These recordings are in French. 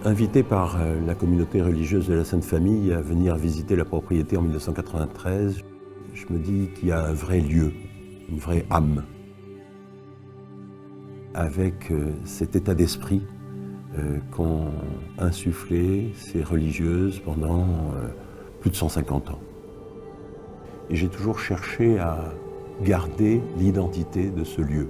Invité par la communauté religieuse de la Sainte Famille à venir visiter la propriété en 1993, je me dis qu'il y a un vrai lieu, une vraie âme, avec cet état d'esprit qu'ont insufflé ces religieuses pendant plus de 150 ans. Et j'ai toujours cherché à garder l'identité de ce lieu.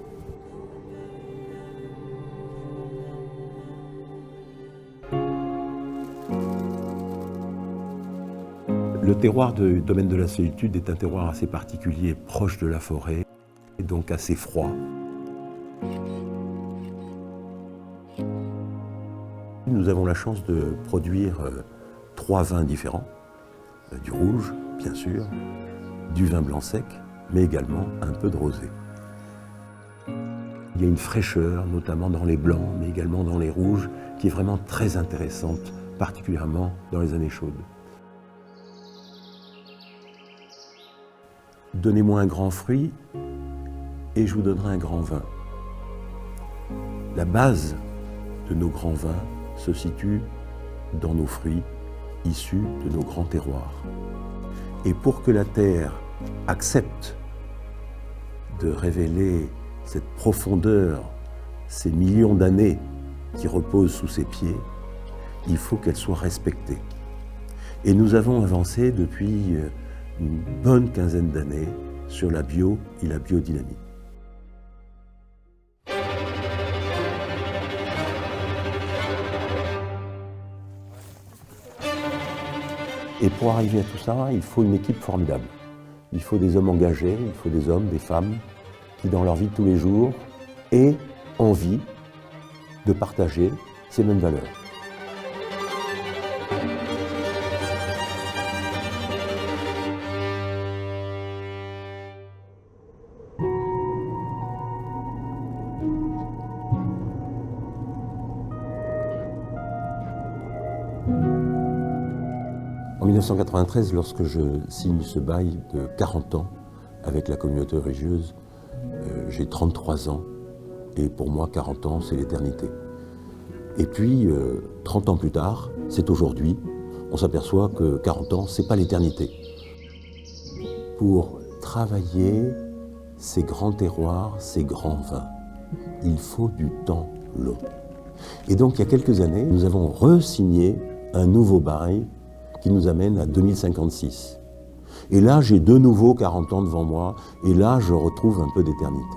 Le terroir du domaine de la Solitude est un terroir assez particulier, proche de la forêt, et donc assez froid. Nous avons la chance de produire 3 vins différents, du rouge, bien sûr, du vin blanc sec, mais également un peu de rosé. Il y a une fraîcheur, notamment dans les blancs, mais également dans les rouges, qui est vraiment très intéressante, particulièrement dans les années chaudes. Donnez-moi un grand fruit et je vous donnerai un grand vin. La base de nos grands vins se situe dans nos fruits issus de nos grands terroirs. Et pour que la terre accepte de révéler cette profondeur, ces millions d'années qui reposent sous ses pieds, il faut qu'elle soit respectée. Et nous avons avancé depuis une bonne quinzaine d'années sur la bio et la biodynamie. Et pour arriver à tout ça, il faut une équipe formidable. Il faut des hommes engagés, il faut des hommes, des femmes, qui dans leur vie de tous les jours aient envie de partager ces mêmes valeurs. En 1993, lorsque je signe ce bail de 40 ans avec la communauté religieuse, j'ai 33 ans et pour moi 40 ans c'est l'éternité. Et puis 30 ans plus tard, c'est aujourd'hui, on s'aperçoit que 40 ans c'est pas l'éternité. Pour travailler ces grands terroirs, ces grands vins, il faut du temps long. Et donc il y a quelques années, nous avons re-signé un nouveau bail qui nous amène à 2056. Et là, j'ai de nouveau 40 ans devant moi, et là, je retrouve un peu d'éternité.